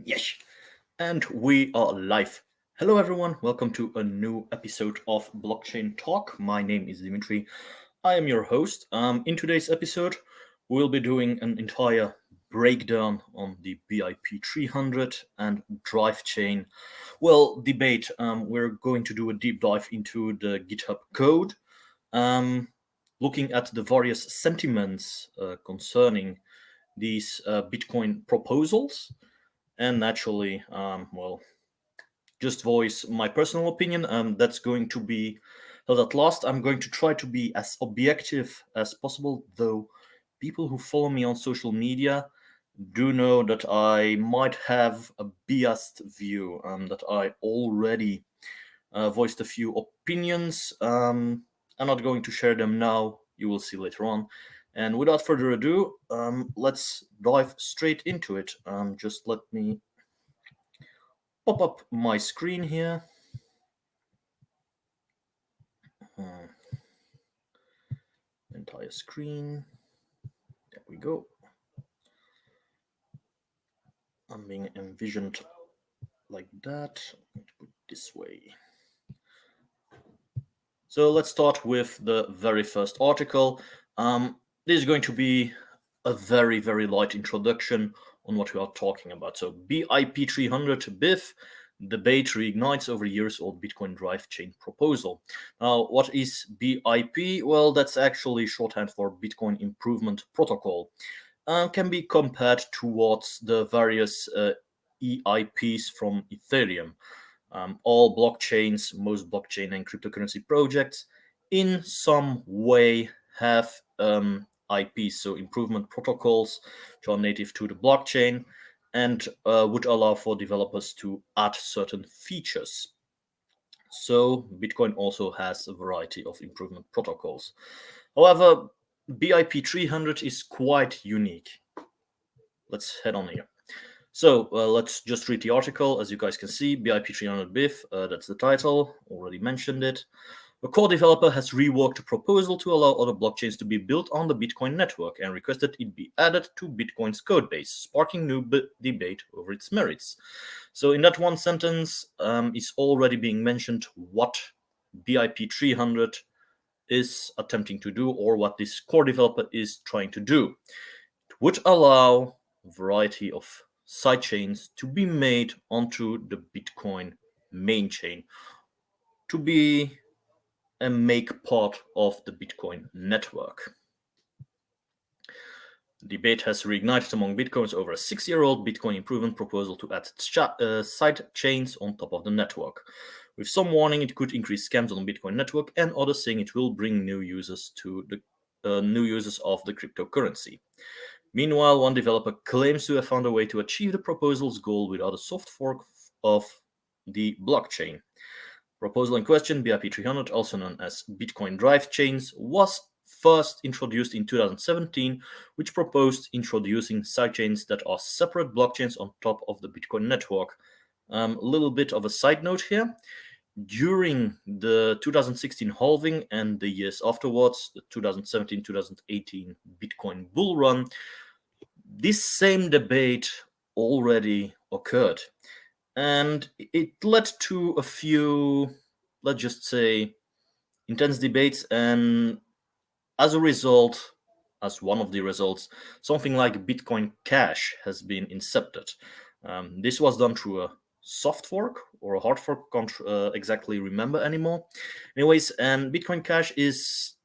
Yes, and we are live. Hello, everyone. Welcome to a new episode of Blockchain Talk. My name is Dimitri. I am your host. In today's episode, we'll be doing an entire breakdown on the BIP300 and Drivechain. Well, debate. We're going to do a deep dive into the GitHub code, um, looking at the various sentiments concerning these Bitcoin proposals and naturally, just voice my personal opinion. That's going to be held at last. I'm going to try to be as objective as possible, though people who follow me on social media do know that I might have a biased view, that I already voiced a few opinions. I'm not going to share them now. You will see later on. And without further ado, let's dive straight into it. Just let me pop up my screen here. Entire screen. There we go. I'm being envisioned like that. I'm going to put it this way. So let's start with the very first article. This is going to be a very, very light introduction on what we are talking about. So BIP300 BIF debate reignites over years-old Bitcoin Drivechain proposal. Now, what is BIP? Well, that's actually shorthand for Bitcoin Improvement Protocol. Can be compared towards the various EIPs from Ethereum. All blockchains, most blockchain and cryptocurrency projects, in some way have IPs, so improvement protocols, which are native to the blockchain and would allow for developers to add certain features. So Bitcoin also has a variety of improvement protocols. However, BIP300 is quite unique. Let's head on here. So let's just read the article. As you guys can see, BIP300 BIF, that's the title, already mentioned it. A core developer has reworked a proposal to allow other blockchains to be built on the Bitcoin network and requested it be added to Bitcoin's codebase, sparking new debate over its merits. So in that one sentence, is already being mentioned what BIP300 is attempting to do or what this core developer is trying to do. It would allow a variety of sidechains to be made onto the Bitcoin main chain to be and make part of the Bitcoin network. The debate has reignited among Bitcoins over a 6-year-old Bitcoin improvement proposal to add side chains on top of the network. With some warning, it could increase scams on the Bitcoin network, and others saying it will bring new users to the new users of the cryptocurrency. Meanwhile, one developer claims to have found a way to achieve the proposal's goal without a soft fork of the blockchain. Proposal in question, BIP300, also known as Bitcoin Drivechains, was first introduced in 2017, which proposed introducing sidechains that are separate blockchains on top of the Bitcoin network. A little bit of a side note here. During the 2016 halving and the years afterwards, the 2017-2018 Bitcoin bull run, this same debate already occurred. And it led to a few, let's just say, intense debates. And as a result, as one of the results, something like Bitcoin Cash has been incepted. This was done through a soft fork or a hard fork, can't exactly remember anymore. Anyways, and Bitcoin Cash is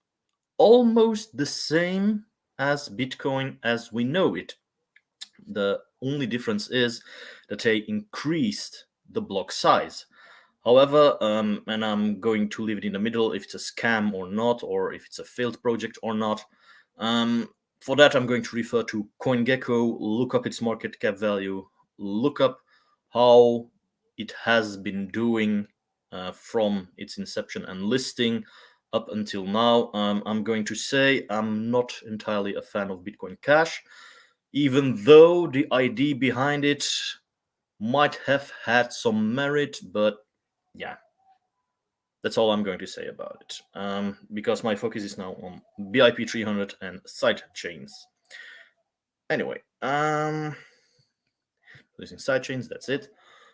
almost the same as Bitcoin as we know it. The only difference is that they increased the block size. However, and I'm going to leave it in the middle if it's a scam or not, or if it's a failed project or not. For that, I'm going to refer to CoinGecko, look up its market cap value, look up how it has been doing from its inception and listing up until now. I'm going to say I'm not entirely a fan of Bitcoin Cash, even though the idea behind it might have had some merit, but yeah, that's all I'm going to say about it, because my focus is now on BIP300 and side chains. Anyway, using sidechains, that's it.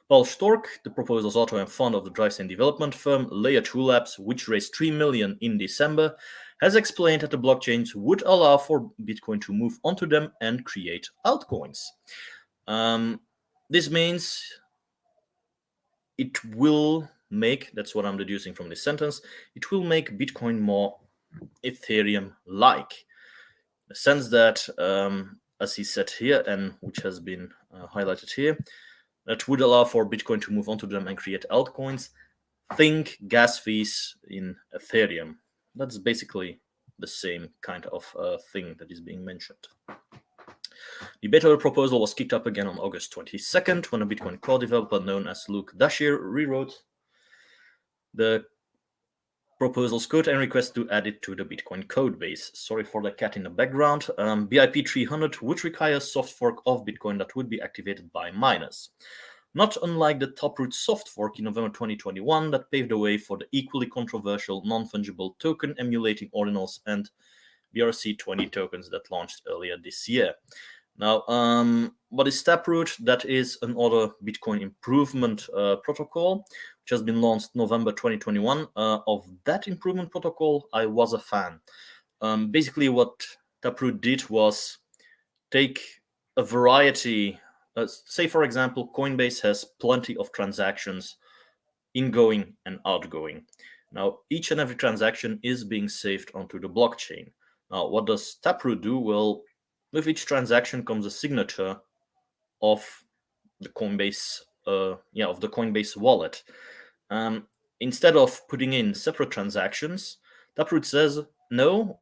Paul Stork, the proposal's author and founder of the Drivechain development firm Layer 2 Labs, which raised $3 million in December, has explained that the blockchains would allow for Bitcoin to move onto them and create altcoins. This means it will make, that's what I'm deducing from this sentence, it will make Bitcoin more Ethereum-like. In the sense that, as he said here, and which has been highlighted here, that would allow for Bitcoin to move onto them and create altcoins. Think gas fees in Ethereum. That's basically the same kind of thing that is being mentioned. The beta proposal was kicked up again on August 22nd when a Bitcoin core developer known as Luke Dashir rewrote the proposal's code and request to add it to the Bitcoin code base. Sorry for the cat in the background. BIP300 would require a soft fork of Bitcoin that would be activated by miners. Not unlike the Taproot soft fork in November 2021 that paved the way for the equally controversial non-fungible token emulating ordinals and BRC20 tokens that launched earlier this year. Now, what is Taproot? That is another Bitcoin improvement protocol, which has been launched November 2021. Of that improvement protocol, I was a fan. Basically, what Taproot did was take a variety. Say, for example, Coinbase has plenty of transactions ingoing and outgoing. Now, each and every transaction is being saved onto the blockchain. Now, what does Taproot do? Well, with each transaction comes a signature of the Coinbase, of the Coinbase wallet. Instead of putting in separate transactions, Taproot says, no,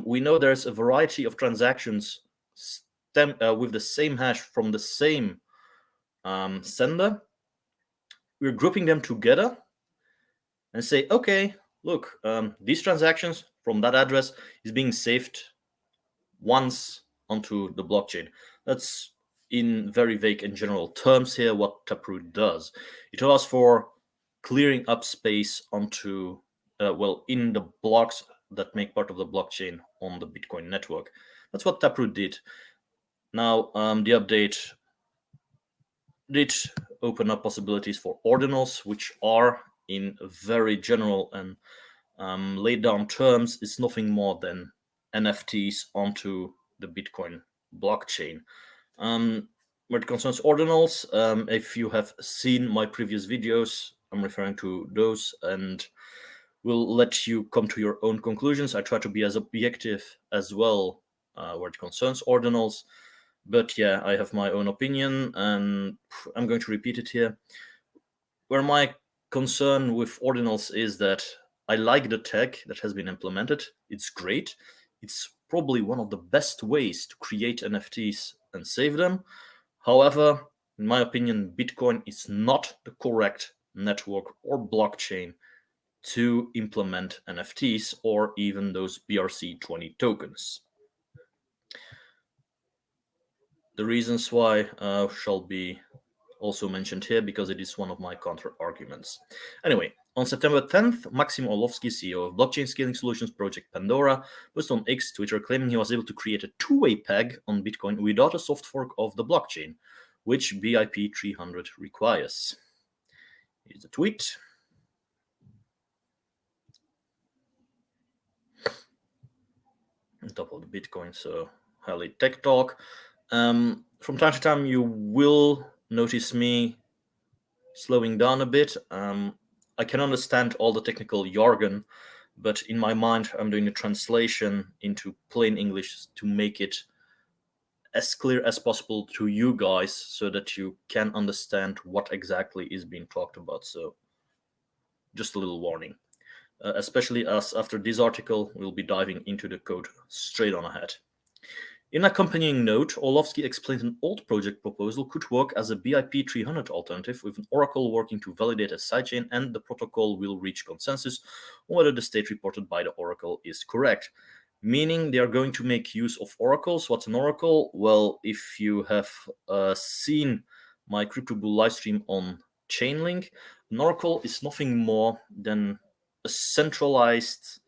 we know there's a variety of transactions with the same hash from the same sender. We're grouping them together and say, okay, look, these transactions from that address is being saved once onto the blockchain. That's in very vague and general terms here what Taproot does. It allows for clearing up space onto, in the blocks that make part of the blockchain on the Bitcoin network. That's what Taproot did. Now, the update did open up possibilities for ordinals, which are in very general and laid down terms is nothing more than NFTs onto the Bitcoin blockchain. Where it concerns ordinals, if you have seen my previous videos, I'm referring to those and will let you come to your own conclusions. I try to be as objective as well where it concerns ordinals. But yeah, I have my own opinion and I'm going to repeat it here. Where my concern with ordinals is that I like the tech that has been implemented. It's great. It's probably one of the best ways to create NFTs and save them. However, in my opinion, Bitcoin is not the correct network or blockchain to implement NFTs or even those BRC20 tokens. The reasons why shall be also mentioned here because it is one of my counter arguments. Anyway, on September 10th, Maxim Orlovsky, CEO of blockchain scaling solutions project Pandora, posted on X Twitter claiming he was able to create a two-way peg on Bitcoin without a soft fork of the blockchain, which BIP300 requires. Here's the tweet. On top of the Bitcoin, so highly tech talk. From time to time, you will notice me slowing down a bit. I can understand all the technical jargon, but in my mind, I'm doing a translation into plain English to make it as clear as possible to you guys so that you can understand what exactly is being talked about. So just a little warning, especially as after this article, we'll be diving into the code straight on ahead. In accompanying note, Orlovsky explains an old project proposal could work as a BIP300 alternative with an oracle working to validate a sidechain and the protocol will reach consensus on whether the state reported by the oracle is correct. Meaning they are going to make use of oracles. What's an oracle? Well, if you have seen my CryptoBull livestream on Chainlink, an oracle is nothing more than a centralized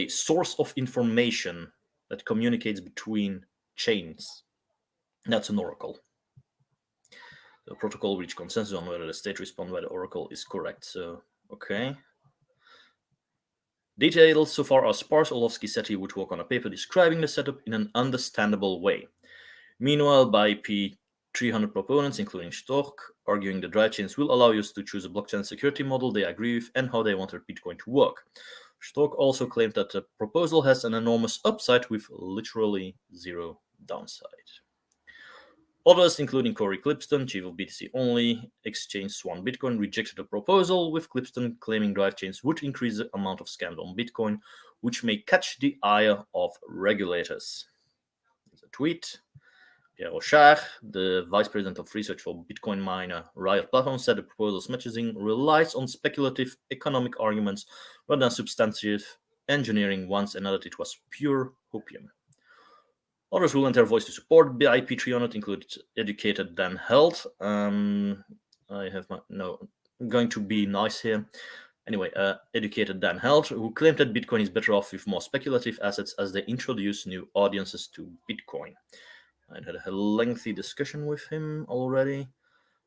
source of information that communicates between chains. That's an oracle. The protocol reached consensus on whether the state response by the oracle is correct. So, okay. Details so far are sparse. Orlovsky said he would work on a paper describing the setup in an understandable way. Meanwhile, BIP300 proponents, including Stork, arguing the drivechains will allow users to choose a blockchain security model they agree with and how they want their Bitcoin to work. Stork also claimed that the proposal has an enormous upside with literally zero downside. Others, including Corey Clipston, chief of BTC Only exchange Swan Bitcoin, rejected the proposal, with Clipston claiming drivechains would increase the amount of scams on Bitcoin, which may catch the eye of regulators. There's a tweet. Pierre Rochard, the vice president of research for Bitcoin miner Riot Platform, said the proposal's messaging relies on speculative economic arguments rather than substantive engineering ones, and added it was pure hopium. Others who lent their voice to support BIP300 included educated Dan Held. I have my no. I'm going to be nice here. Anyway, educated Dan Held, who claimed that Bitcoin is better off with more speculative assets as they introduce new audiences to Bitcoin. I had a lengthy discussion with him already.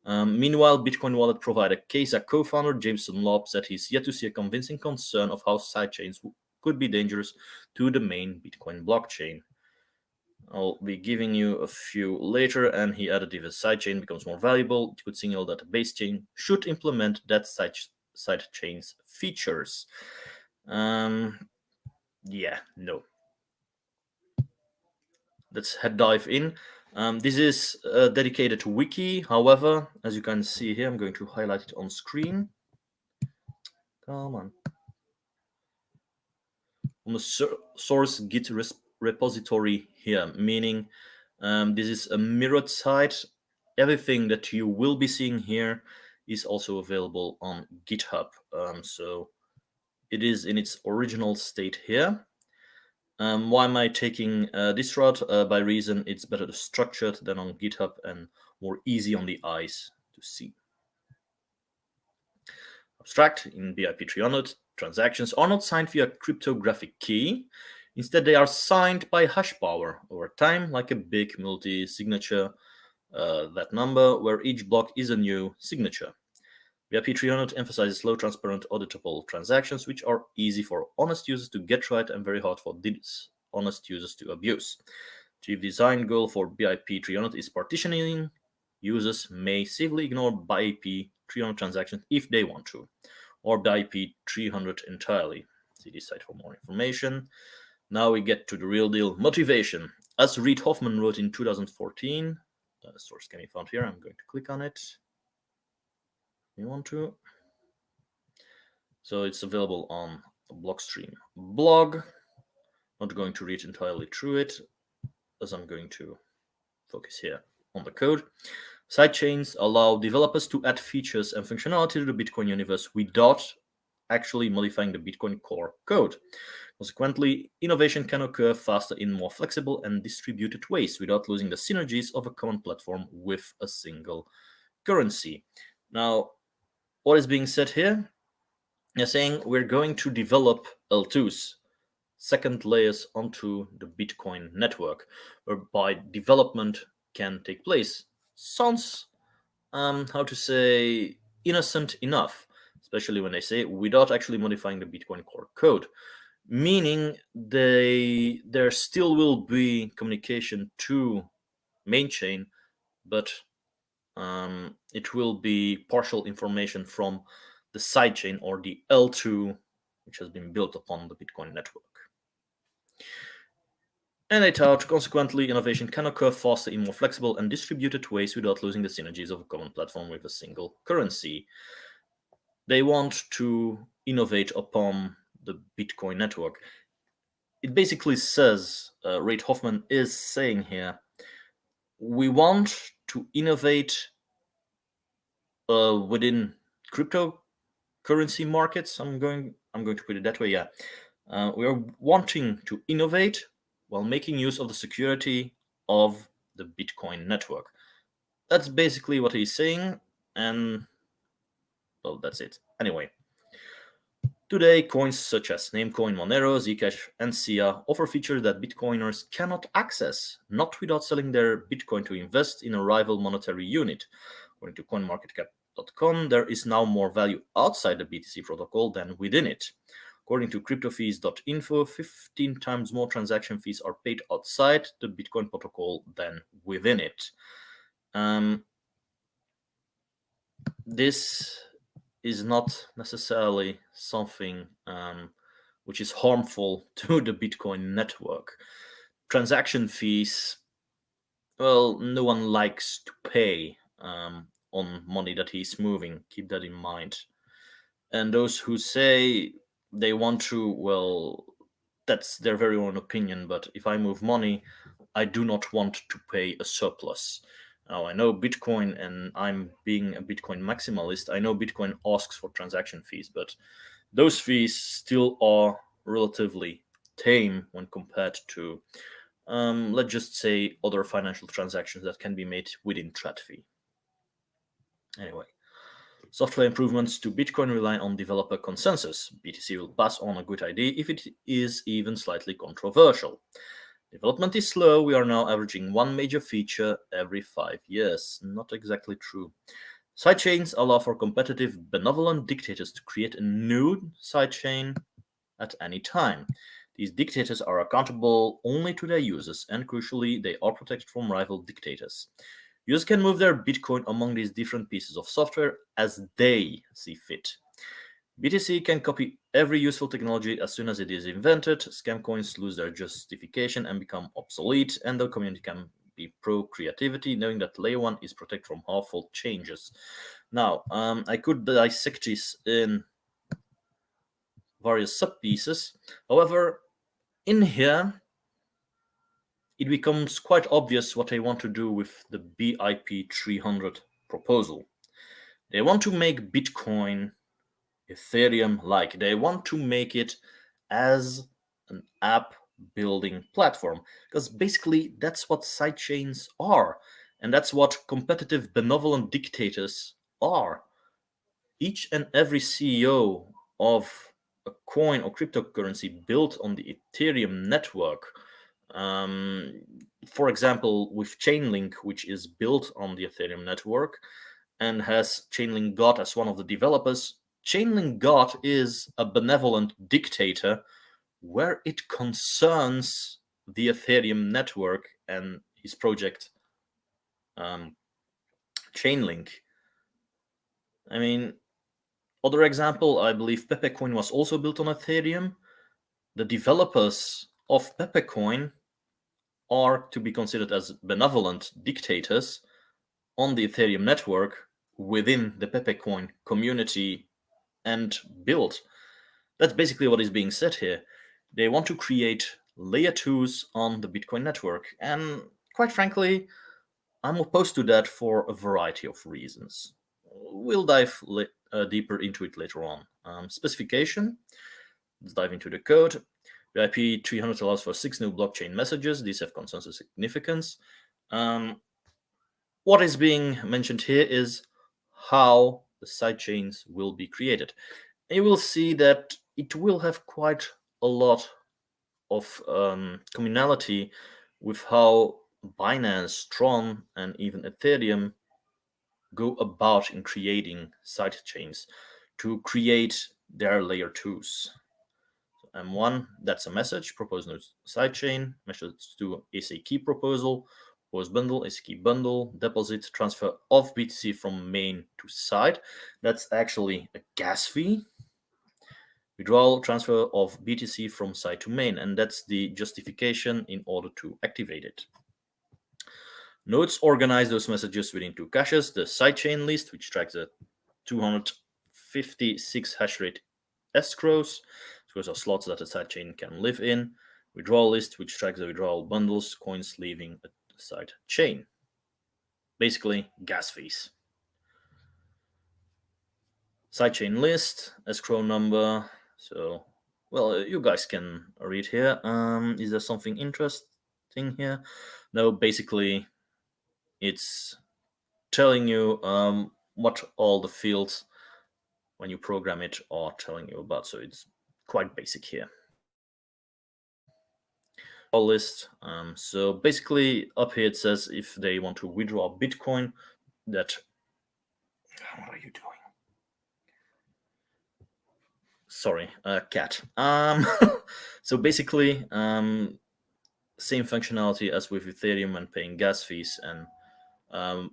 Meanwhile, Bitcoin wallet provider Kesa co-founder Jameson Lobb said he's yet to see a convincing concern of how sidechains could be dangerous to the main Bitcoin blockchain. I'll be giving you a few later, and he added if a sidechain becomes more valuable, it could signal that a base chain should implement that sidechain's features. Yeah, no. Let's dive in. This is a dedicated wiki. However, as you can see here, I'm going to highlight it on screen. Come on. On the source Git repository here, meaning this is a mirrored site. Everything that you will be seeing here is also available on GitHub. So it is in its original state here. Why am I taking this route? By reason it's better structured than on GitHub and more easy on the eyes to see. Abstract in BIP300, transactions are not signed via cryptographic key. Instead, they are signed by hash power over time, like a big multi-signature, that number, where each block is a new signature. BIP300 emphasizes low, transparent, auditable transactions, which are easy for honest users to get right and very hard for dishonest users to abuse. Chief design goal for BIP300 is partitioning. Users may safely ignore BIP300 transactions if they want to, or BIP300 entirely. See this site for more information. Now we get to the real deal. Motivation. As Reid Hoffman wrote in 2014, the source can be found here. I'm going to click on it. You want to? So it's available on the Blockstream blog. Not going to read entirely through it, as I'm going to focus here on the code. Sidechains allow developers to add features and functionality to the Bitcoin universe without actually modifying the Bitcoin core code. Consequently, innovation can occur faster in more flexible and distributed ways without losing the synergies of a common platform with a single currency. Now, what is being said here? They're saying we're going to develop L2s, second layers onto the Bitcoin network, whereby development can take place. Sounds, how to say, innocent enough, especially when they say without actually modifying the Bitcoin core code, meaning there still will be communication to main chain, but it will be partial information from the sidechain or the L2, which has been built upon the Bitcoin network. And I thought, consequently, innovation can occur faster in more flexible and distributed ways without losing the synergies of a common platform with a single currency. They want to innovate upon the Bitcoin network. It basically says, Reid Hoffman is saying here, we want to innovate within cryptocurrency markets. I'm going to put it that way. Yeah, we are wanting to innovate while making use of the security of the Bitcoin network. That's basically what he's saying, and well, that's it. Anyway, Today, coins such as Namecoin, Monero, Zcash, and SIA offer features that Bitcoiners cannot access, not without selling their Bitcoin to invest in a rival monetary unit. According to CoinMarketCap.com, there is now more value outside the BTC protocol than within it. According to cryptofees.info, 15 times more transaction fees are paid outside the Bitcoin protocol than within it. This is not necessarily something which is harmful to the Bitcoin network. Transaction fees, well, no one likes to pay on money that he's moving. Keep that in mind. And those who say they want to, well, that's their very own opinion. But if I move money, I do not want to pay a surplus. Now, I know Bitcoin, and I'm being a Bitcoin maximalist. I know Bitcoin asks for transaction fees, but those fees still are relatively tame when compared to, let's just say, other financial transactions that can be made within thread fee. Anyway, software improvements to Bitcoin rely on developer consensus. BTC will pass on a good idea if it is even slightly controversial. Development is slow. We are now averaging one major feature every 5 years. Not exactly true. Sidechains allow for competitive, benevolent dictators to create a new sidechain at any time. These dictators are accountable only to their users, and crucially, they are protected from rival dictators. Users can move their Bitcoin among these different pieces of software as they see fit. BTC can copy every useful technology as soon as it is invented. Scam coins lose their justification and become obsolete, and the community can be pro-creativity, knowing that layer 1 is protected from harmful changes. Now, I could dissect this in various sub-pieces. However, in here, it becomes quite obvious what they want to do with the BIP300 proposal. They want to make Bitcoin Ethereum-like. They want to make it as an app building platform, because basically that's what sidechains are, and that's what competitive benevolent dictators are. Each and every CEO of a coin or cryptocurrency built on the Ethereum network, for example, with Chainlink, which is built on the Ethereum network and has Chainlink God as one of the developers, Chainlink God is a benevolent dictator where it concerns the Ethereum network and his project Chainlink. I mean, other example, I believe Pepecoin was also built on Ethereum. The developers of Pepecoin are to be considered as benevolent dictators on the Ethereum network within the Pepecoin community and build. That's basically what is being said here. They want to create layer 2s on the Bitcoin network. And quite frankly, I'm opposed to that for a variety of reasons. We'll dive deeper into it later on. Specification. Let's dive into the code. The IP300 allows for 6 new blockchain messages. These have consensus significance. What is being mentioned here is how the sidechains will be created. And you will see that it will have quite a lot of commonality with how Binance, Tron, and even Ethereum go about in creating sidechains to create their layer 2s. M1, that's a message, propose new sidechain. Message 2 is a key proposal. Propose bundle is a key bundle. Deposit, transfer of BTC from main to side. That's actually a gas fee. Withdrawal, transfer of BTC from side to main, and that's the justification in order to activate it. Nodes organize those messages within 2 caches. The sidechain list, which tracks the 256 hash rate escrows. Escrows are slots that a sidechain can live in. Withdrawal list, which tracks the withdrawal bundles, coins leaving a sidechain. Basically, gas fees. Sidechain list, escrow number. So, well, you guys can read here. Is there something interesting here? No, basically, it's telling you what all the fields when you program it are telling you about. So it's quite basic here. List. So basically up here it says if they want to withdraw Bitcoin, that what are you doing? Sorry, cat. So basically, same functionality as with Ethereum and paying gas fees and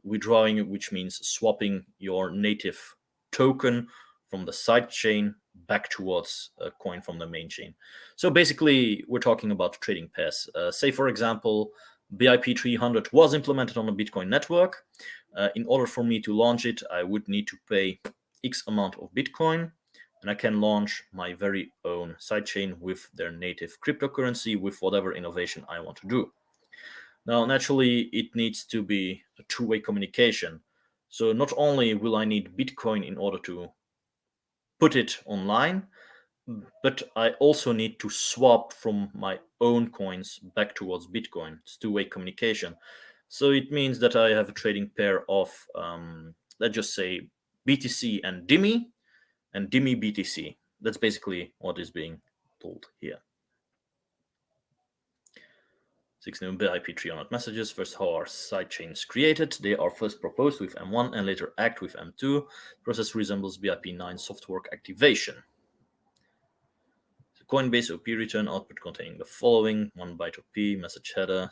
withdrawing, which means swapping your native token from the side chain back towards a coin from the main chain. So basically, we're talking about trading pairs. Say, for example, BIP300 was implemented on the Bitcoin network. In order for me to launch it, I would need to pay X amount of Bitcoin, and I can launch my very own sidechain with their native cryptocurrency with whatever innovation I want to do. Now, naturally, it needs to be a two-way communication. So not only will I need Bitcoin in order to put it online, but I also need to swap from my own coins back towards Bitcoin. It's two-way communication. So it means that I have a trading pair of, let's just say, BTC and DIMI, and DIMI BTC. That's basically what is being told here. 6 new BIP300 messages. First, how are sidechains created? They are first proposed with M1 and later act with M2. The process resembles BIP9 soft fork activation. The Coinbase OP return output containing the following: 1 byte OP, message header,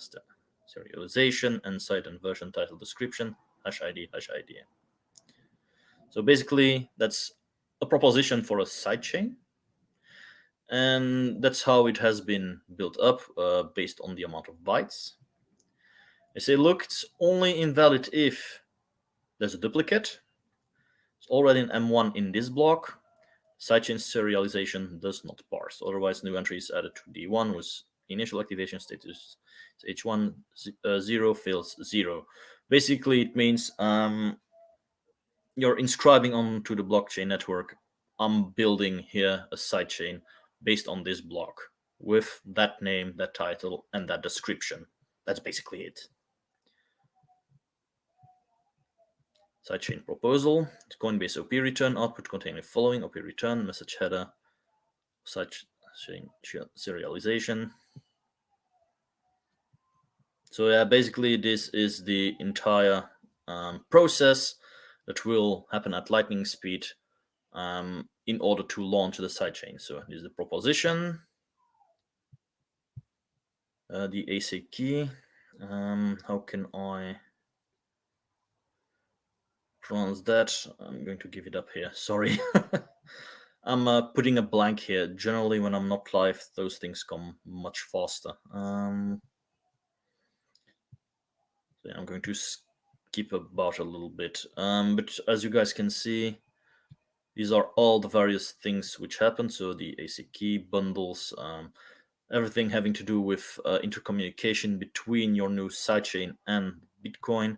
serialization, and site and version title description, hash ID, hash ID. So basically, that's a proposition for a sidechain. And that's how it has been built up based on the amount of bytes. They say, look, it's only invalid if there's a duplicate. It's already an M1 in this block. Sidechain serialization does not parse. Otherwise, new entry is added to D1 with initial activation status H1 0 fails 0. Basically, it means you're inscribing onto the blockchain network. I'm building here a sidechain based on this block with that name, that title, and that description. That's basically it. Sidechain proposal. Coinbase OP return output containing the following: OP return, message header, sidechain serialization. So yeah, basically this is the entire process that will happen at lightning speed in order to launch the sidechain. So this is the proposition, the ASIC key. How can I pronounce that? I'm going to give it up here. Sorry. I'm putting a blank here. Generally, when I'm not live, those things come much faster. So yeah, I'm going to skip about a little bit. But as you guys can see, these are all the various things which happen. So the ASIC key, bundles, everything having to do with intercommunication between your new sidechain and Bitcoin,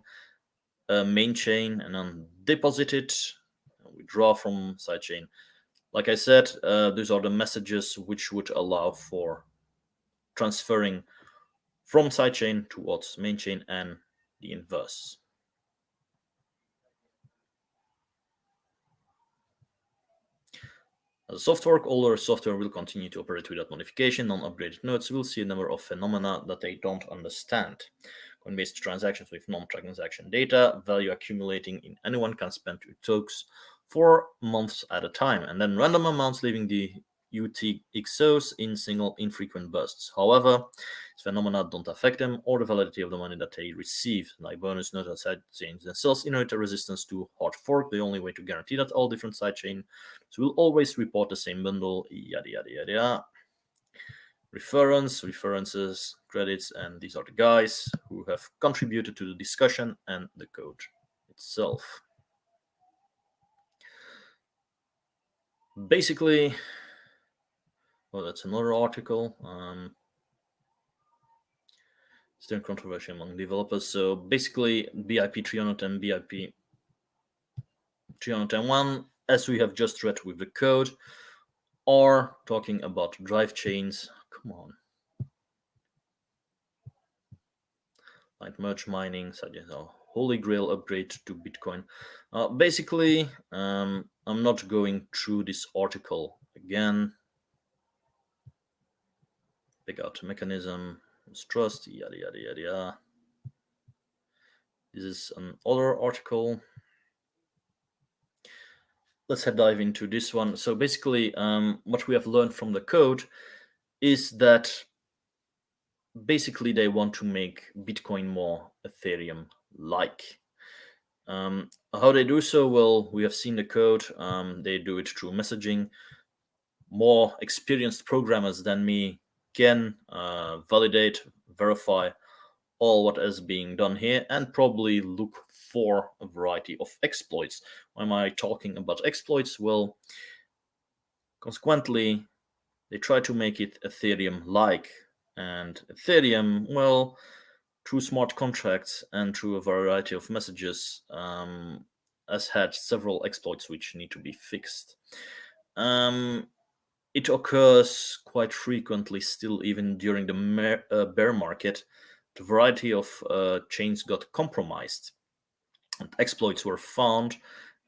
main chain, and then deposit it, withdraw from sidechain. Like I said, these are the messages which would allow for transferring from sidechain towards main chain and the inverse. As a soft fork, older software will continue to operate without modification. Non-upgraded nodes will see a number of phenomena that they don't understand. Coinbase transactions with non-transaction data, value accumulating in anyone can spend 2 tokens for months at a time, and then random amounts leaving the UTXOs in single infrequent bursts. However, these phenomena don't affect them or the validity of the money that they receive. Like bonus note that sidechains themselves inherit a resistance to hard fork. The only way to guarantee that all different sidechains will always report the same bundle, yada yada yada. References, credits, and these are the guys who have contributed to the discussion and the code itself. Basically, well, that's another article. Still controversy among developers. So basically, BIP300 and BIP301, as we have just read with the code, are talking about Drivechains. Come on. Like merge mining, such as a holy grail upgrade to Bitcoin. Basically, I'm not going through this article again. Pick out mechanism, trust, yada yada yada yada. This is another article. Let's dive into this one. So basically, what we have learned from the code is that basically they want to make Bitcoin more Ethereum-like. How they do so? Well, we have seen the code. They do it through messaging. More experienced programmers than me can validate, verify all what is being done here, and probably look for a variety of exploits. Why am I talking about exploits? Well, consequently, they try to make it Ethereum-like. And Ethereum, well, through smart contracts and through a variety of messages, has had several exploits which need to be fixed. It occurs quite frequently still, even during the bear market. The variety of chains got compromised, and exploits were found,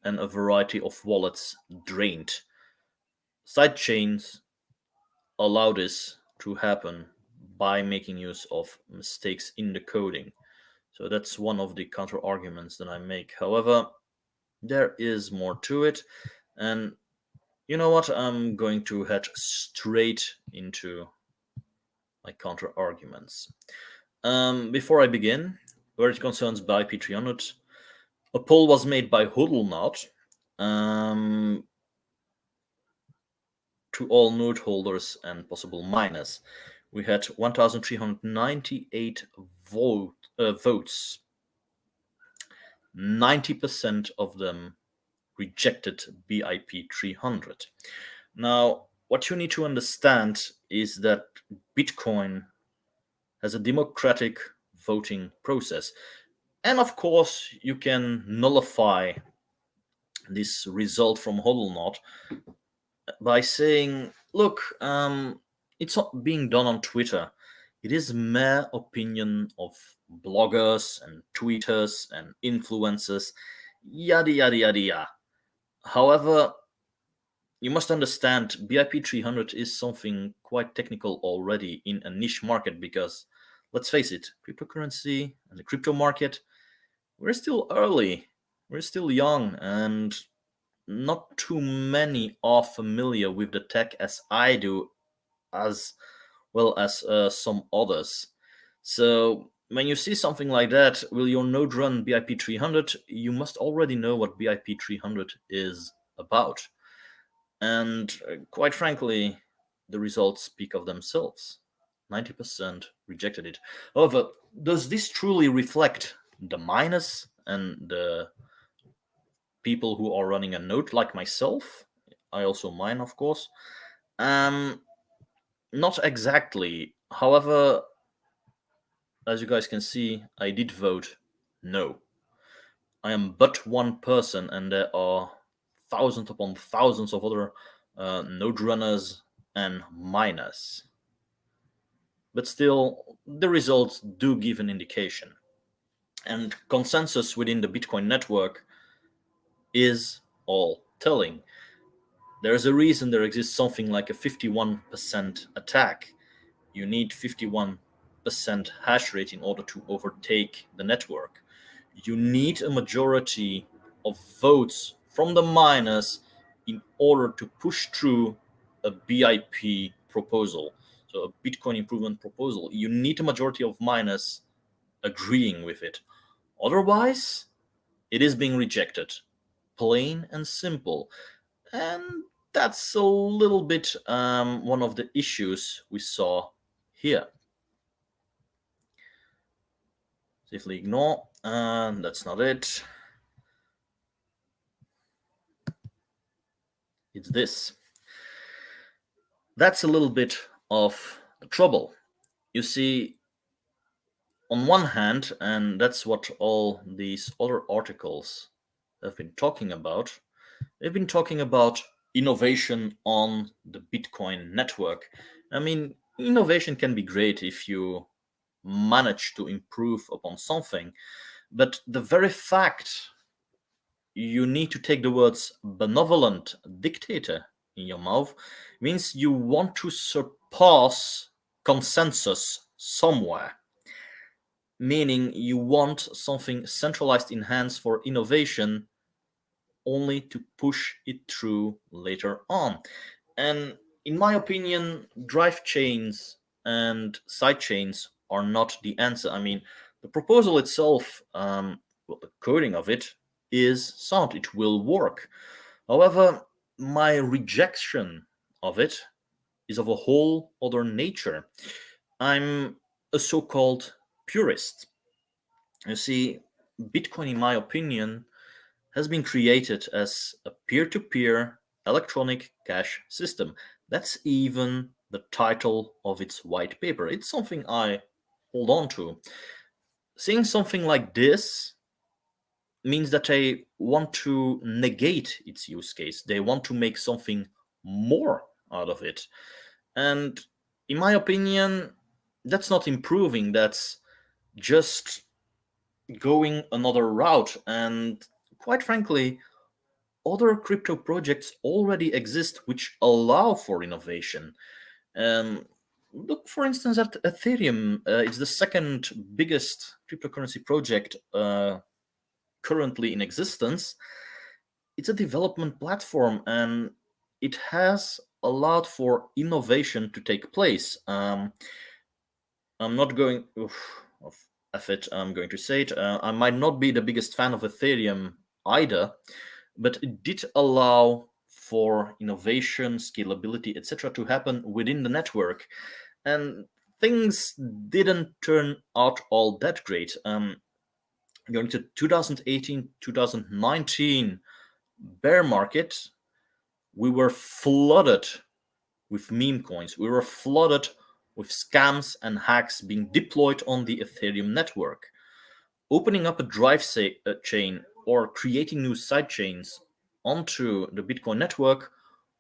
and a variety of wallets drained. Sidechains allow this to happen by making use of mistakes in the coding. So that's one of the counter arguments that I make. However, there is more to it, and you know what? I'm going to head straight into my counter arguments. Before I begin, where it concerns BIP300, a poll was made by HODLNOT to all node holders and possible miners. We had 1,398 votes. 90% of them rejected BIP300. Now, what you need to understand is that Bitcoin has a democratic voting process. And of course, you can nullify this result from HODLNOT by saying, look, it's not being done on Twitter. It is mere opinion of bloggers and tweeters and influencers, yada yada yada yada. However, you must understand BIP300 is something quite technical already in a niche market because, let's face it, cryptocurrency and the crypto market, we're still early, we're still young, and not too many are familiar with the tech as I do, as well as some others. So when you see something like that, will your node run BIP300? You must already know what BIP300 is about. And quite frankly, the results speak of themselves. 90% rejected it. However, does this truly reflect the miners and the people who are running a node like myself? I also mine, of course. Not exactly. However, as you guys can see, I did vote no. I am but one person, and there are thousands upon thousands of other node runners and miners. But still, the results do give an indication. And consensus within the Bitcoin network is all telling. There's a reason there exists something like a 51% attack. You need 51% hash rate in order to overtake the network. You need a majority of votes from the miners in order to push through a BIP proposal, so a Bitcoin improvement proposal. You need a majority of miners agreeing with it. Otherwise, it is being rejected. Plain and simple. And that's a little bit one of the issues we saw here. Safely ignore, and that's not it. It's this. That's a little bit of the trouble. You see, on one hand, and that's what all these other articles have been talking about, they've been talking about innovation on the Bitcoin network. I mean, innovation can be great if you manage to improve upon something, but the very fact you need to take the words benevolent dictator in your mouth. It means you want to surpass consensus somewhere, meaning you want something centralized in hands for innovation only to push it through later on. And in my opinion, drive chains and side chains are not the answer. I mean, the proposal itself, well, the coding of it is sound, it will work. However, my rejection of it is of a whole other nature. I'm a so called purist. You see, Bitcoin, in my opinion, has been created as a peer-to-peer electronic cash system. That's even the title of its white paper. It's something I hold on to. Saying something like this means that they want to negate its use case. They want to make something more out of it. And in my opinion, that's not improving. That's just going another route. And quite frankly, other crypto projects already exist which allow for innovation. Look, for instance, at Ethereum. It's the second biggest cryptocurrency project currently in existence. It's a development platform and it has allowed for innovation to take place. I'm not going. F it, I'm going to say it. I might not be the biggest fan of Ethereum either, but it did allow for innovation, scalability, etc., to happen within the network, and things didn't turn out all that great. Going to 2018, 2019 bear market, we were flooded with meme coins. We were flooded with scams and hacks being deployed on the Ethereum network. Opening up a drive chain or creating new side chains onto the Bitcoin network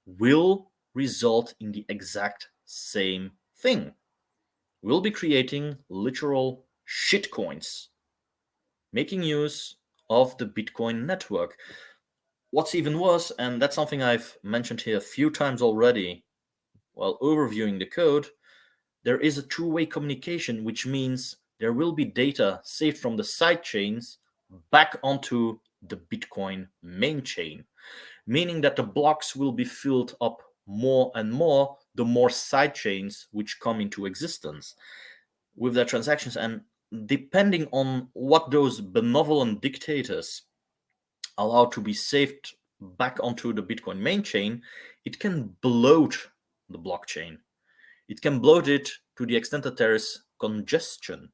will result in the exact same thing. We'll be creating literal shitcoins, making use of the Bitcoin network. What's even worse, and that's something I've mentioned here a few times already while overviewing the code, there is a two-way communication, which means there will be data saved from the side chains back onto the Bitcoin main chain, meaning that the blocks will be filled up more and more the more side chains which come into existence with their transactions. And depending on what those benevolent dictators allow to be saved back onto the Bitcoin main chain, it can bloat the blockchain. It can bloat it to the extent that there is congestion,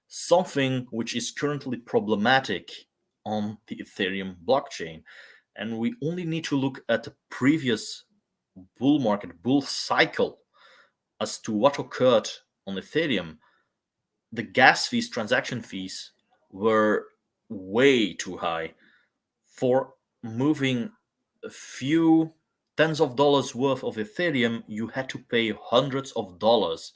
something which is currently problematic on the Ethereum blockchain. And we only need to look at the previous bull market, bull cycle, as to what occurred on Ethereum. The gas fees, transaction fees, were way too high. For moving a few tens of dollars worth of Ethereum, you had to pay hundreds of dollars.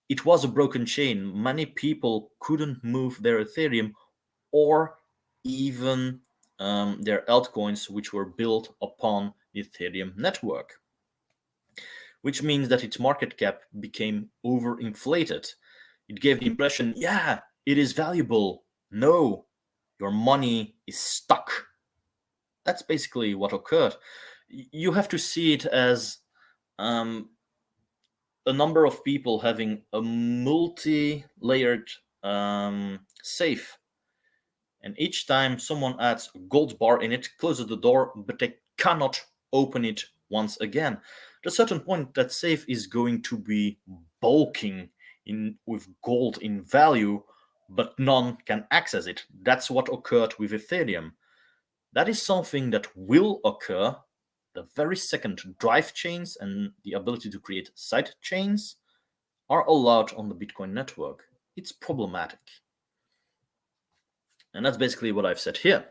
It was a broken chain. Many people couldn't move their Ethereum or even their altcoins, which were built upon the Ethereum network, which means that its market cap became overinflated. It gave the impression, yeah, it is valuable. No, your money is stuck. That's basically what occurred. You have to see it as a number of people having a multi-layered safe, and each time someone adds a gold bar in it, closes the door, but they cannot open it once again. At a certain point, that safe is going to be bulking in with gold in value, but none can access it. That's what occurred with Ethereum. That is something that will occur the very second drive chains and the ability to create side chains are allowed on the Bitcoin network. It's problematic. And that's basically what I've said here.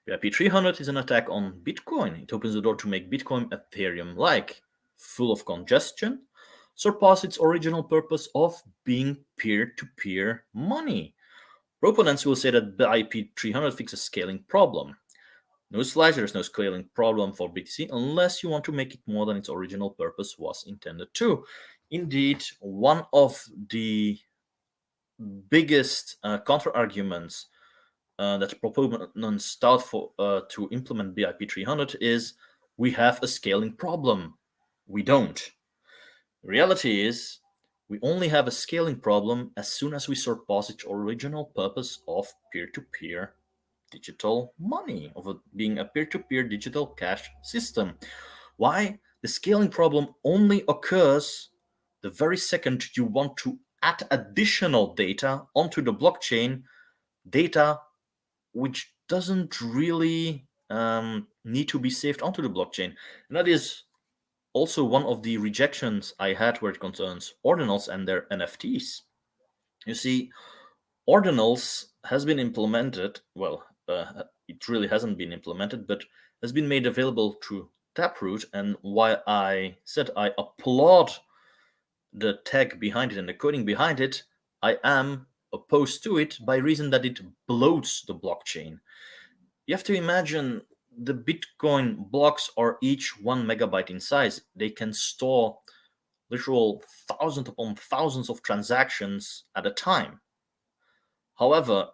BIP300 is an attack on Bitcoin. It opens the door to make Bitcoin Ethereum-like, full of congestion, surpass its original purpose of being peer-to-peer money. Proponents will say that BIP300 fixes a scaling problem. Newsflash, there's no scaling problem for BTC unless you want to make it more than its original purpose was intended to. Indeed, one of the biggest counter-arguments that proponents start for to implement BIP300 is we have a scaling problem. We don't. The reality is we only have a scaling problem as soon as we surpass its original purpose of peer-to-peer digital money, of being a peer-to-peer digital cash system. Why? The scaling problem only occurs the very second you want to add additional data onto the blockchain, data which doesn't really need to be saved onto the blockchain. And that is also one of the rejections I had where it concerns ordinals and their NFTs. You see, ordinals has been implemented, well, it really hasn't been implemented, but has been made available through Taproot. And why I said I applaud the tech behind it and the coding behind it, I am opposed to it by reason that it bloats the blockchain. You have to imagine the Bitcoin blocks are each 1 megabyte in size. They can store literal thousands upon thousands of transactions at a time. However,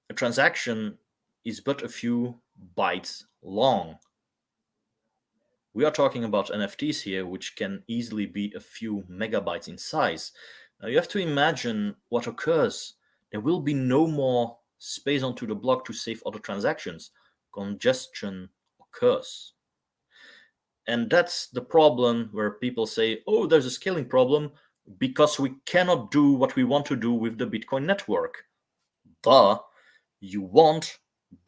a transaction is but a few bytes long. We are talking about NFTs here, which can easily be a few megabytes in size. Now you have to imagine what occurs. There will be no more space onto the block to save other transactions. Congestion occurs. And that's the problem where people say, oh, there's a scaling problem because we cannot do what we want to do with the Bitcoin network. Duh, you want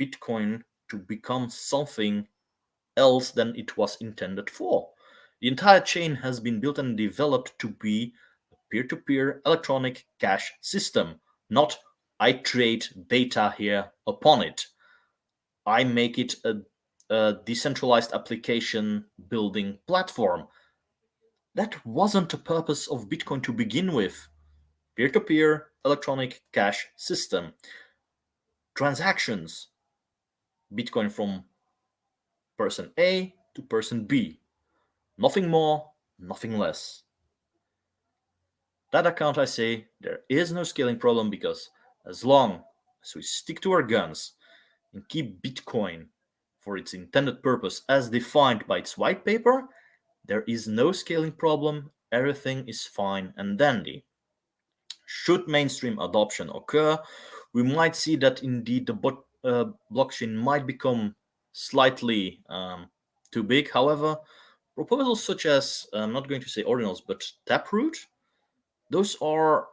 Bitcoin to become something else than it was intended for. The entire chain has been built and developed to be a peer-to-peer electronic cash system, not I trade data here upon it. I make it a decentralized application building platform. That wasn't the purpose of Bitcoin to begin with. Peer-to-peer electronic cash system. Transactions. Bitcoin from person A to person B. Nothing more, nothing less. That account, I say, there is no scaling problem because as long as we stick to our guns and keep Bitcoin for its intended purpose as defined by its white paper, there is no scaling problem, everything is fine and dandy. Should mainstream adoption occur, we might see that indeed the blockchain might become slightly too big. However, proposals such as, I'm not going to say ordinals, but Taproot, those are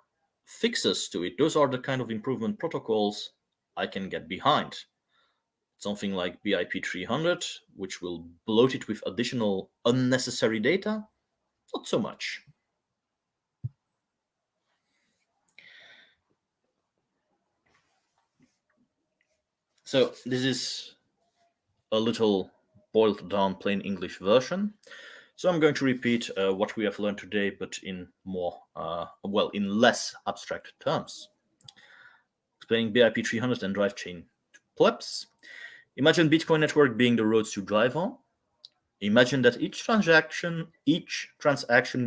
fixes to it. Those are the kind of improvement protocols I can get behind. Something like BIP300, which will bloat it with additional unnecessary data, not so much. So this is a little boiled down plain English version. So I'm going to repeat what we have learned today, but in more, in less abstract terms. Explaining BIP300 and Drivechain to plebs. Imagine Bitcoin network being the roads you drive on. Imagine that each transaction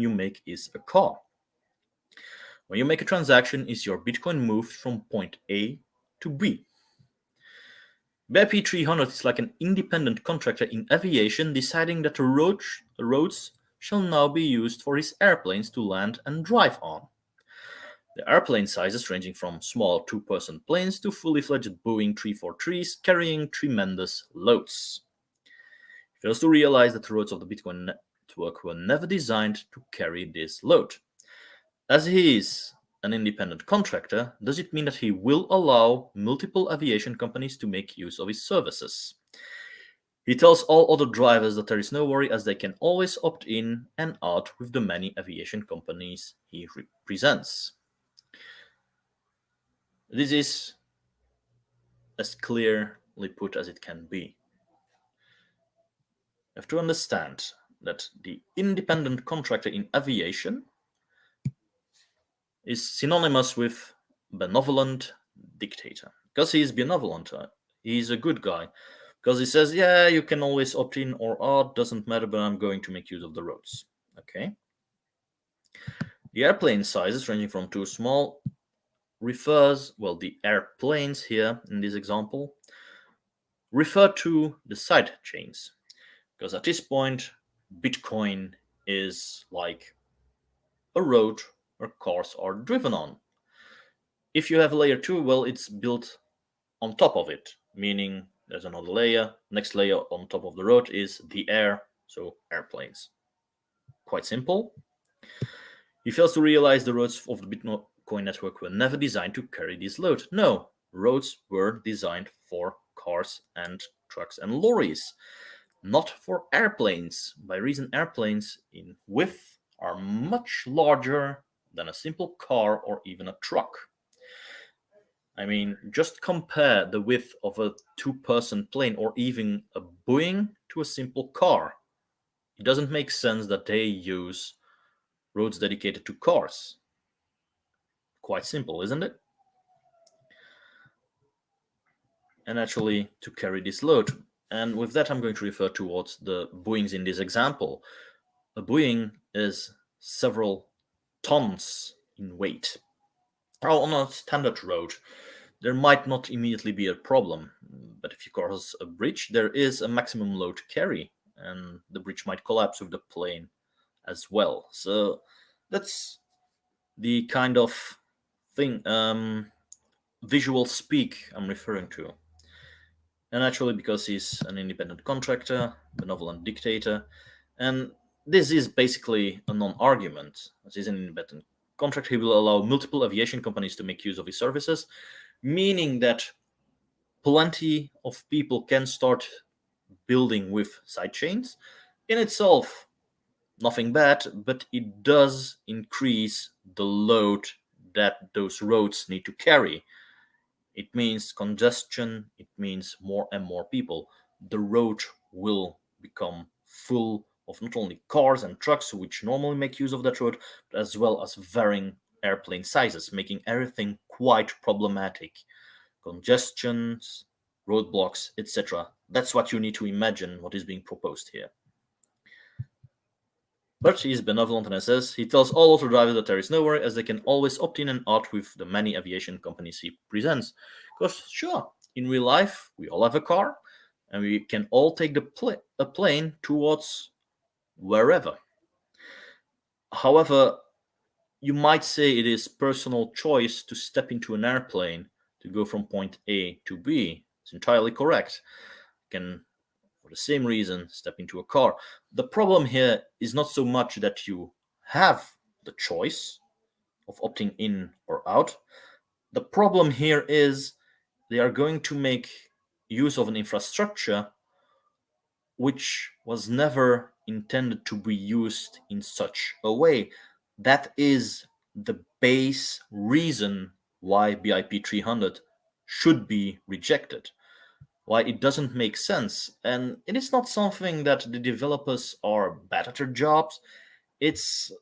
you make is a car. When you make a transaction, is your Bitcoin moved from point A to B. BIP300 is like an independent contractor in aviation deciding that the roads shall now be used for his airplanes to land and drive on. The airplane sizes ranging from small two-person planes to fully fledged Boeing 343s carrying tremendous loads. He fails to realize that the roads of the Bitcoin network were never designed to carry this load. As he is an independent contractor, does it mean that he will allow multiple aviation companies to make use of his services? He tells all other drivers that there is no worry as they can always opt in and out with the many aviation companies he represents. This is as clearly put as it can be. You have to understand that the independent contractor in aviation is synonymous with benevolent dictator. Because he is benevolent, he is a good guy. Because he says, yeah, you can always opt in or out, doesn't matter, but I'm going to make use of the roads. Okay. The airplane sizes ranging from too small refers, well, the airplanes here in this example, refer to the side chains. Because at this point, Bitcoin is like a road where cars are driven on. If you have layer 2, well, it's built on top of it, meaning there's another layer. Next layer on top of the road is the air, so airplanes. Quite simple. He fails to realize the roads of the Bitcoin network were never designed to carry this load. No, roads were designed for cars and trucks and lorries, not for airplanes. By reason airplanes in width are much larger than a simple car or even a truck. I mean, just compare the width of a two-person plane or even a Boeing to a simple car. It doesn't make sense that they use roads dedicated to cars. Quite simple, isn't it? And actually, to carry this load. And with that, I'm going to refer towards the Boeings in this example. A Boeing is several tons in weight. Now, on a standard road, there might not immediately be a problem, but if you cross a bridge, there is a maximum load to carry, and the bridge might collapse with the plane as well. So that's the kind of thing, visual speak I'm referring to. And actually, because he's an independent contractor, benevolent dictator, and this is basically a non-argument. As he's an independent contractor, he will allow multiple aviation companies to make use of his services, meaning that plenty of people can start building with sidechains. In itself, nothing bad, but it does increase the load that those roads need to carry. It means congestion, it means more and more people. The road will become full of not only cars and trucks, which normally make use of that road, but as well as varying airplane sizes, making everything quite problematic. Congestions, roadblocks, etc. That's what you need to imagine what is being proposed here. But he's benevolent and says he tells all auto drivers that there is no worry, as they can always opt in and out with the many aviation companies he presents. Because sure, in real life we all have a car, and we can all take a plane towards wherever. However, you might say it is personal choice to step into an airplane to go from point A to B. It's entirely correct. You can, for the same reason, step into a car. The problem here is not so much that you have the choice of opting in or out. The problem here is they are going to make use of an infrastructure which was never intended to be used in such a way. That is the base reason why BIP300 should be rejected, why it doesn't make sense. And it is not something that the developers are bad at their jobs. It's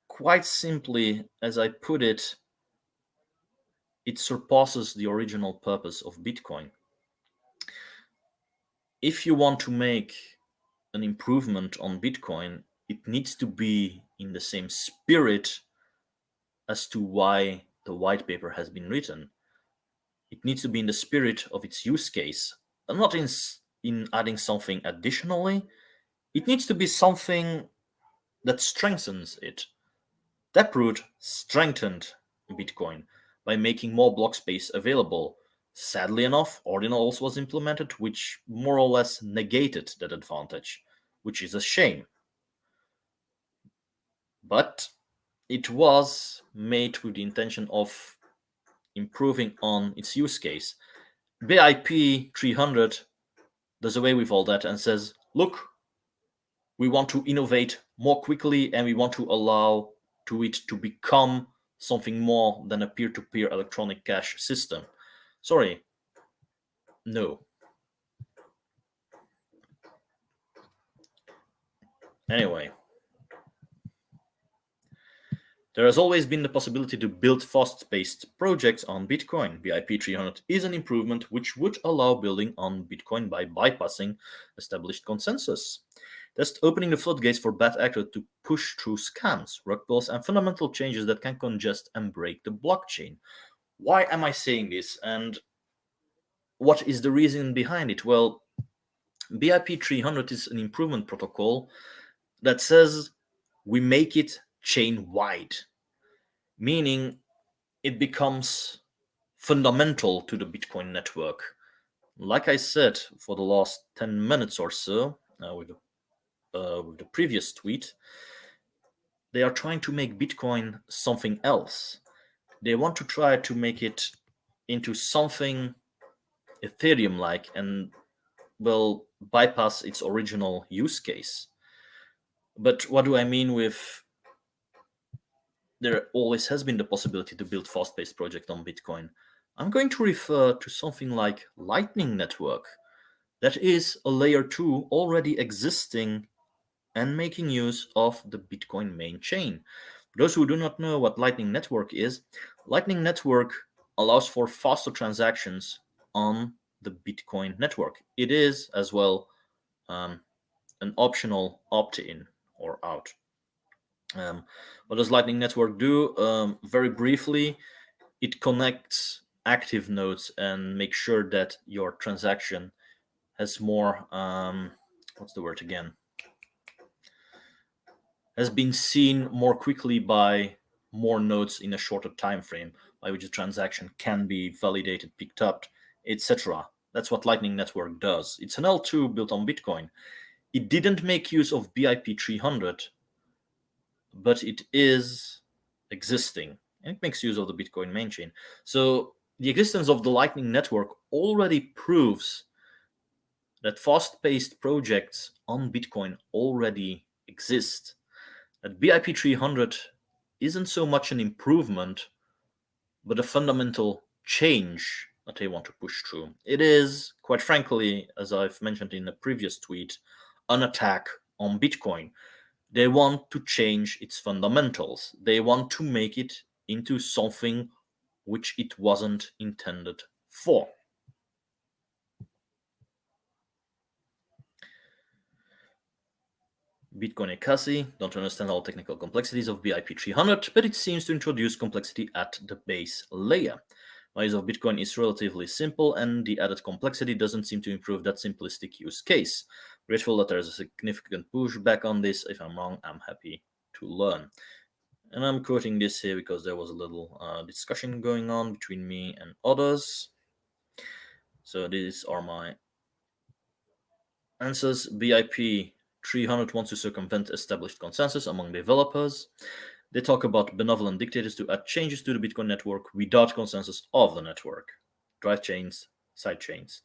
quite simply, as I put it, it surpasses the original purpose of Bitcoin. If you want to make an improvement on Bitcoin, it needs to be in the same spirit as to why the white paper has been written. It needs to be in the spirit of its use case, and not in adding something additionally. It needs to be something that strengthens it. Taproot strengthened Bitcoin by making more block space available. Sadly enough, ordinals was implemented, which more or less negated that advantage, which is a shame. But it was made with the intention of improving on its use case. BIP300 does away with all that and says, look, we want to innovate more quickly and we want to allow to it to become something more than a peer-to-peer electronic cash system. Sorry, no. Anyway, There has always been the possibility to build fast-paced projects on Bitcoin. BIP300 is an improvement which would allow building on Bitcoin by bypassing established consensus, thus opening the floodgates for bad actors to push through scams, rug pulls, and fundamental changes that can congest and break the blockchain. Why am I saying this, and what is the reason behind it? Well, BIP300 is an improvement protocol that says we make it chain-wide, meaning it becomes fundamental to the Bitcoin network. Like I said, for the last 10 minutes or so, with the previous tweet, they are trying to make Bitcoin something else. They want to try to make it into something Ethereum-like and, well, bypass its original use case. But what do I mean with there always has been the possibility to build fast-paced project on Bitcoin? I'm going to refer to something like Lightning Network. That is a layer 2 already existing and making use of the Bitcoin main chain. Those who do not know what Lightning Network is, Lightning Network allows for faster transactions on the Bitcoin network. It is as well an optional opt-in or out. What does Lightning Network do? Very briefly, it connects active nodes and makes sure that your transaction has more, what's the word again? Has been seen more quickly by more nodes in a shorter time frame, by which the transaction can be validated, picked up, etc. That's what Lightning Network does. It's an L2 built on Bitcoin. It didn't make use of BIP300, but it is existing, and it makes use of the Bitcoin main chain. So the existence of the Lightning Network already proves that fast-paced projects on Bitcoin already exist. That BIP300 isn't so much an improvement, but a fundamental change that they want to push through. It is, quite frankly, as I've mentioned in a previous tweet, an attack on Bitcoin. They want to change its fundamentals. They want to make it into something which it wasn't intended for. Bitcoin Ekasi don't understand all technical complexities of BIP300, but it seems to introduce complexity at the base layer. My use of Bitcoin is relatively simple, and the added complexity doesn't seem to improve that simplistic use case. Grateful that there's a significant pushback on this. If I'm wrong, I'm happy to learn. And I'm quoting this here because there was a little discussion going on between me and others. So these are my answers. BIP300 wants to circumvent established consensus among developers. They talk about benevolent dictators to add changes to the Bitcoin network without consensus of the network. Drivechains, sidechains.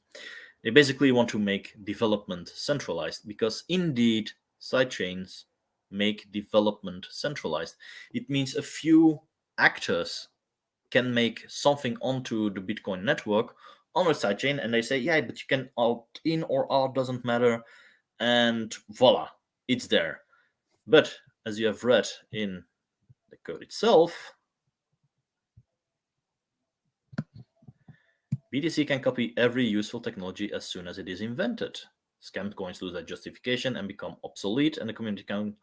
They basically want to make development centralized because indeed sidechains make development centralized. It means a few actors can make something onto the Bitcoin network on a sidechain and they say, yeah, but you can opt in or out, doesn't matter, and voila, it's there. But as you have read in the code itself, BTC can copy every useful technology as soon as it is invented. Scammed coins lose their justification and become obsolete, and the community can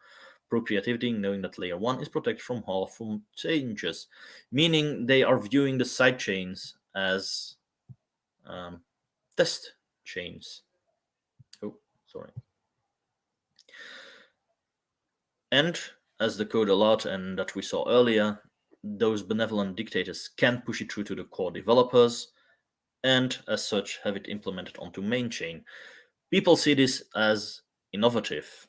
prove creativity knowing that layer 1 is protected from harmful changes, meaning they are viewing the sidechains as test chains. Oh, sorry. And as the code allowed and that we saw earlier, those benevolent dictators can push it through to the core developers and as such have it implemented onto main chain. People see this as innovative.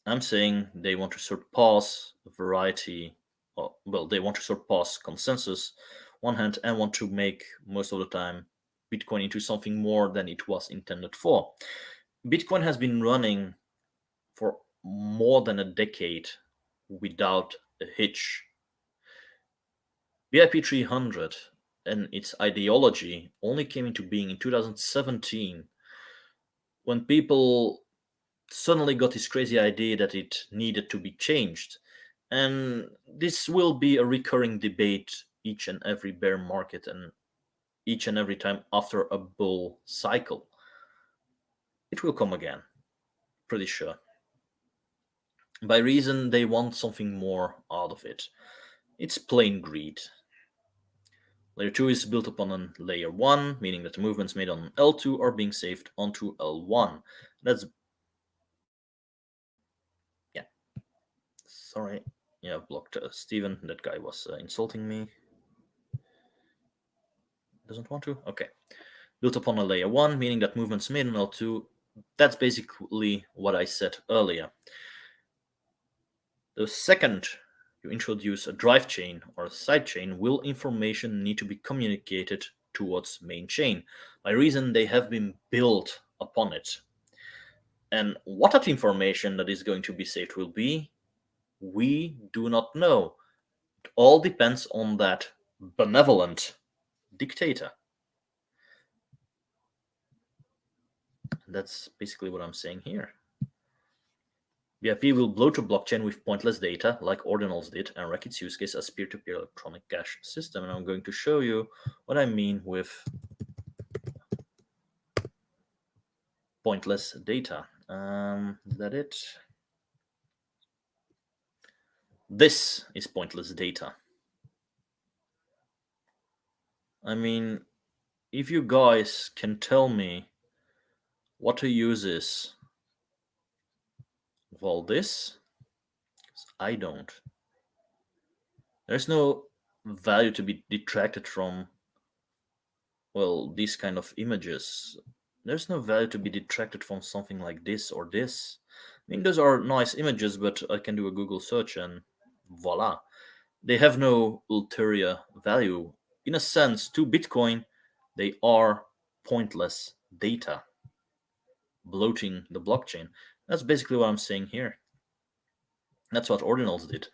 I'm saying they want to surpass variety, well, they want to surpass consensus one hand and want to make most of the time Bitcoin into something more than it was intended for. Bitcoin has been running for more than a decade without a hitch. BIP300 and its ideology only came into being in 2017 when people suddenly got this crazy idea that it needed to be changed. And this will be a recurring debate each and every bear market and each and every time after a bull cycle. It will come again, pretty sure. By reason they want something more out of it. It's plain greed. Layer 2 is built upon a layer 1, meaning that the movements made on L2 are being saved onto L1. That's... yeah. Sorry. Yeah, I've blocked Steven. That guy was insulting me. Doesn't want to? Okay. Built upon a layer 1, meaning that movements made on L2, that's basically what I said earlier. The second you introduce a drive chain or a side chain, will information need to be communicated towards main chain. By reason they have been built upon it. And what that information that is going to be saved will be, we do not know. It all depends on that benevolent dictator. That's basically what I'm saying here. BIP will bloat a blockchain with pointless data like ordinals did and wreck its use case as peer-to-peer electronic cash system. And I'm going to show you what I mean with pointless data. Is that it? This is pointless data. I mean, if you guys can tell me what the use is of all this, I don't. There's no value to be detracted from, well, these kind of images. There's no value to be detracted from something like this or this. I mean, those are nice images, but I can do a Google search and voila. They have no ulterior value. In a sense, to Bitcoin, they are pointless data, bloating the blockchain. That's basically what I'm saying here. That's what ordinals did,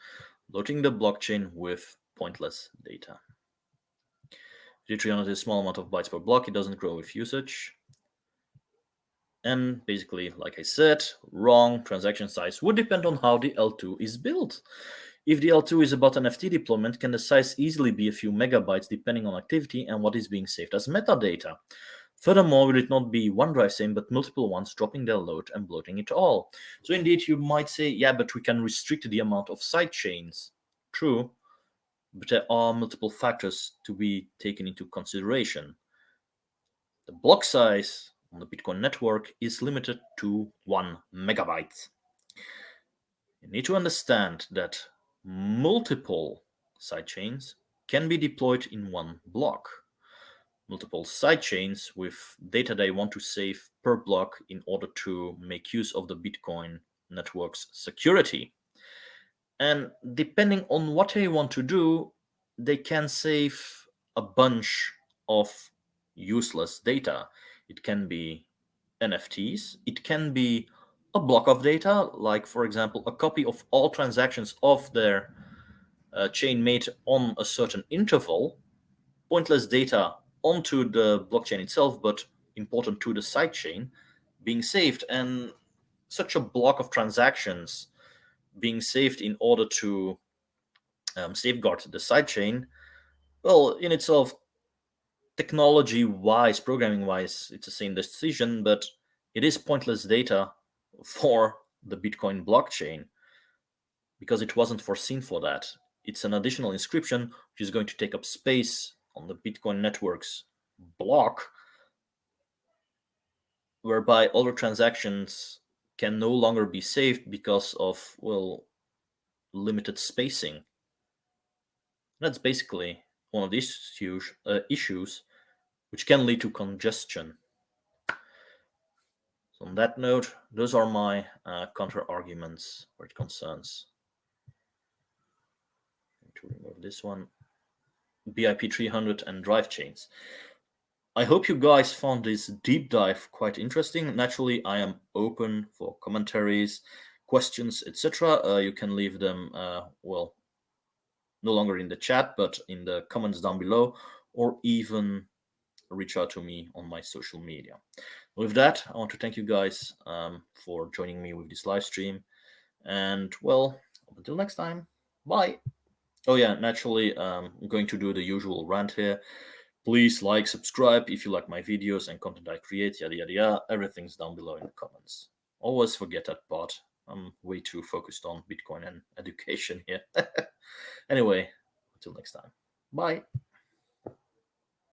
bloating the blockchain with pointless data. BIP300 is a small amount of bytes per block. It doesn't grow with usage. And basically, like I said, wrong. Transaction size would depend on how the L2 is built. If the L2 is about an FT deployment, can the size easily be a few megabytes depending on activity and what is being saved as metadata? Furthermore, will it not be one drive chain but multiple ones dropping their load and bloating it all? So indeed, you might say, yeah, but we can restrict the amount of side chains. True, but there are multiple factors to be taken into consideration. The block size on the Bitcoin network is limited to 1 megabyte. You need to understand that multiple sidechains can be deployed in one block. Multiple sidechains with data they want to save per block in order to make use of the Bitcoin network's security. And depending on what they want to do, they can save a bunch of useless data. It can be NFTs, it can be a block of data, like for example, a copy of all transactions of their chain made on a certain interval, pointless data onto the blockchain itself, but important to the sidechain being saved, and such a block of transactions being saved in order to safeguard the sidechain. Well, in itself, technology-wise, programming-wise, it's the same decision, but it is pointless data for the Bitcoin blockchain because it wasn't foreseen for that. It's an additional inscription which is going to take up space on the Bitcoin network's block, whereby other transactions can no longer be saved because of, well, limited spacing. That's basically one of these issues which can lead to congestion. So on that note, those are my counter arguments where it concerns. To remove this one, BIP300 and Drivechains. I hope you guys found this deep dive quite interesting. Naturally, I am open for commentaries, questions, etc. You can leave them, well, no longer in the chat, but in the comments down below, or even reach out to me on my social media. With that, I want to thank you guys for joining me with this live stream. And, well, until next time. Bye. Oh yeah, naturally, I'm going to do the usual rant here. Please like, subscribe if you like my videos and content I create, yada yada yada. Everything's down below in the comments. Always forget that part. I'm way too focused on Bitcoin and education here. Anyway, until next time. Bye.